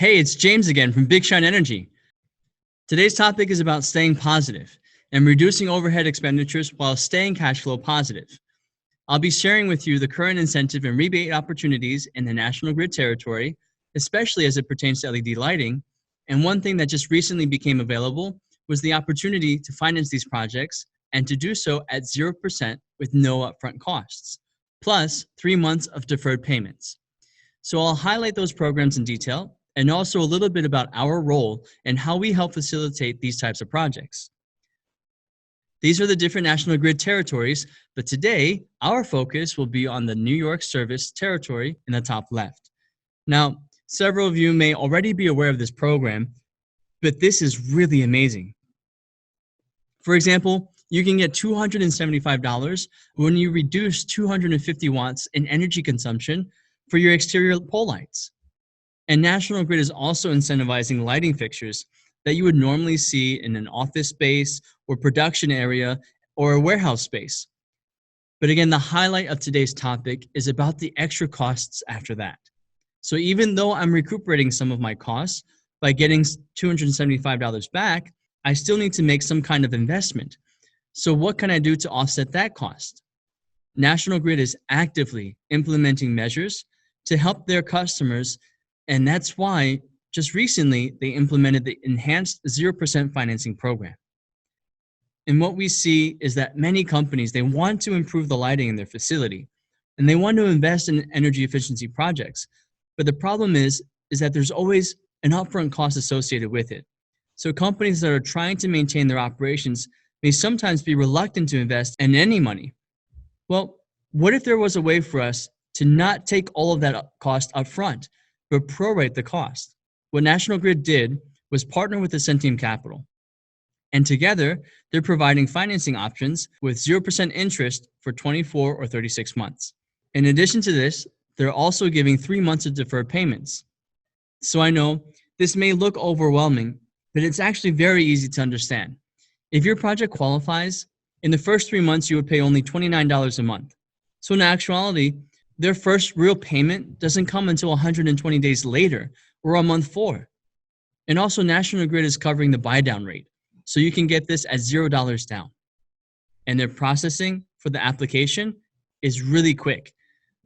Hey, it's James again from Big Shine Energy. Today's topic is about staying positive and reducing overhead expenditures while staying cash flow positive. I'll be sharing with you the current incentive and rebate opportunities in the National Grid territory, especially as it pertains to LED lighting. And one thing that just recently became available was the opportunity to finance these projects and to do so at 0% with no upfront costs, plus 3 months of deferred payments. So I'll highlight those programs in detail and also a little bit about our role and how we help facilitate these types of projects. These are the different National Grid territories, but today our focus will be on the New York Service territory in the top left. Now, several of you may already be aware of this program, but this is really amazing. For example, you can get $275 when you reduce 250 watts in energy consumption for your exterior pole lights. And National Grid is also incentivizing lighting fixtures that you would normally see in an office space or production area or a warehouse space. But again, the highlight of today's topic is about the extra costs after that. So even though I'm recuperating some of my costs by getting $275 back, I still need to make some kind of investment. So what can I do to offset that cost? National Grid is actively implementing measures to help their customers, and that's why just recently they implemented the enhanced 0% financing program. And what we see is that many companies, they want to improve the lighting in their facility and they want to invest in energy efficiency projects. But the problem is that there's always an upfront cost associated with it. So companies that are trying to maintain their operations may sometimes be reluctant to invest in any money. Well, what if there was a way for us to not take all of that cost up front, but prorate the cost? What National Grid did was partner with Expediting Capital. And together, they're providing financing options with 0% interest for 24 or 36 months. In addition to this, they're also giving 3 months of deferred payments. So I know this may look overwhelming, but it's actually very easy to understand. If your project qualifies, in the first 3 months, you would pay only $29 a month. So in actuality, their first real payment doesn't come until 120 days later or on month 4. And also National Grid is covering the buy down rate. So you can get this at $0 down. And their processing for the application is really quick.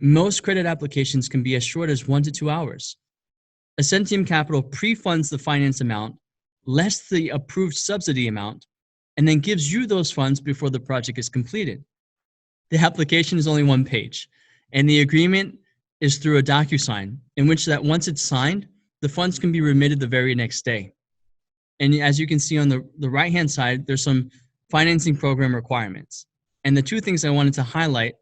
Most credit applications can be as short as 1 to 2 hours. Expediting Capital pre-funds the finance amount, less the approved subsidy amount, and then gives you those funds before the project is completed. The application is only 1 page, and the agreement is through a DocuSign, in which that once it's signed, the funds can be remitted the very next day. And as you can see on the right-hand side, there's some financing program requirements. And the 2 things I wanted to highlight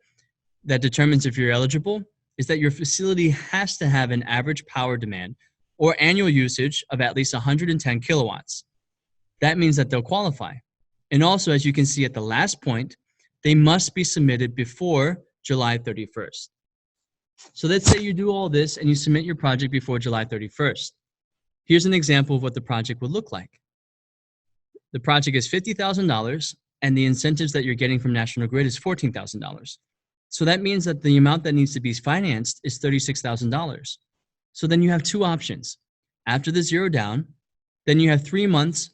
that determines if you're eligible is that your facility has to have an average power demand or annual usage of at least 110 kilowatts. That means that they'll qualify. And also, as you can see at the last point, they must be submitted before July 31st. So let's say you do all this and you submit your project before July 31st. Here's an example of what the project would look like. The project is $50,000 and the incentives that you're getting from National Grid is $14,000. So that means that the amount that needs to be financed is $36,000. So then you have 2 options. After the 0 down, then you have 3 months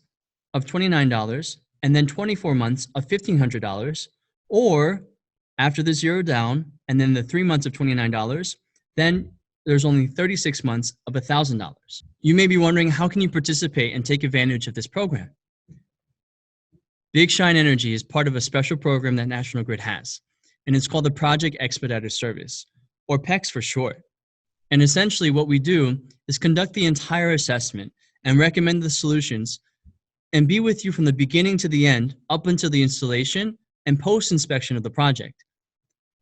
of $29 and then 24 months of $1,500, or after the 0 down and then the 3 months of $29, then there's only 36 months of $1,000. You may be wondering, how can you participate and take advantage of this program? Big Shine Energy is part of a special program that National Grid has, and it's called the Project Expedited Service, or PEX for short. And essentially what we do is conduct the entire assessment and recommend the solutions and be with you from the beginning to the end up until the installation and post-inspection of the project.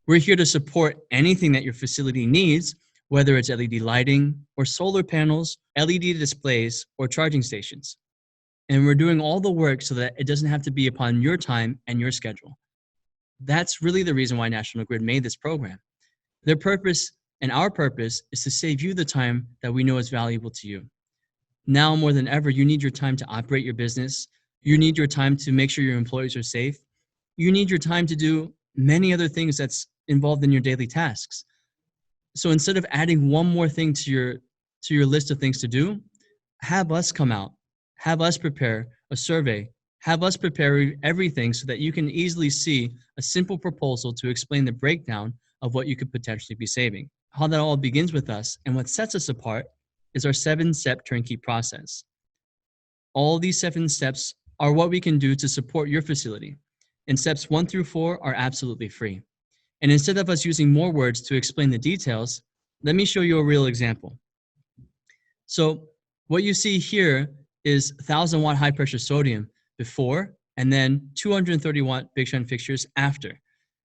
We're here to support anything that your facility needs, whether it's LED lighting or solar panels, LED displays, or charging stations. And we're doing all the work so that it doesn't have to be upon your time and your schedule. That's really the reason why National Grid made this program. Their purpose and our purpose is to save you the time that we know is valuable to you. Now more than ever, you need your time to operate your business. You need your time to make sure your employees are safe. You need your time to do many other things that's involved in your daily tasks. So instead of adding one more thing to to your list of things to do, have us come out, have us prepare a survey, have us prepare everything so that you can easily see a simple proposal to explain the breakdown of what you could potentially be saving. How that all begins with us and what sets us apart is our 7-step turnkey process. All these 7 steps are what we can do to support your facility. And steps 1 through 4 are absolutely free. And instead of us using more words to explain the details, let me show you a real example. So what you see here is 1,000-watt high-pressure sodium before, and then 230-watt Big Shine fixtures after.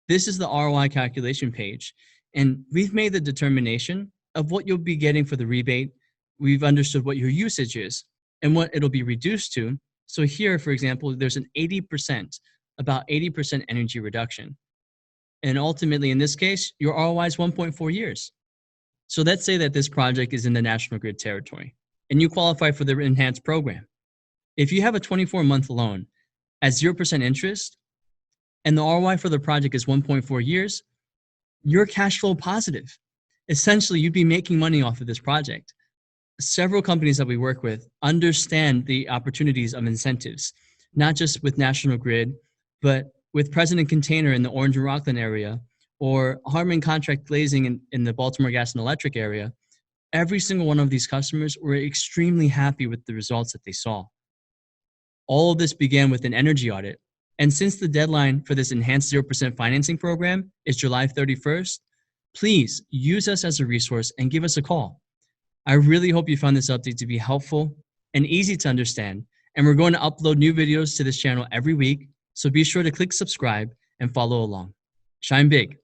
This is the ROI calculation page, and we've made the determination of what you'll be getting for the rebate. We've understood what your usage is and what it'll be reduced to. So here, for example, there's an about 80% energy reduction. And ultimately, in this case, your ROI is 1.4 years. So let's say that this project is in the National Grid territory, and you qualify for the enhanced program. If you have a 24-month loan at 0% interest, and the ROI for the project is 1.4 years, you're cash flow positive. Essentially, you'd be making money off of this project. Several companies that we work with understand the opportunities of incentives, not just with National Grid, but with President Container in the Orange and Rockland area, or Harman Contract Glazing in the Baltimore Gas and Electric area. Every single one of these customers were extremely happy with the results that they saw. All of this began with an energy audit. And since the deadline for this enhanced 0% financing program is July 31st, please use us as a resource and give us a call. I really hope you found this update to be helpful and easy to understand. And we're going to upload new videos to this channel every week, so be sure to click subscribe and follow along. Shine big.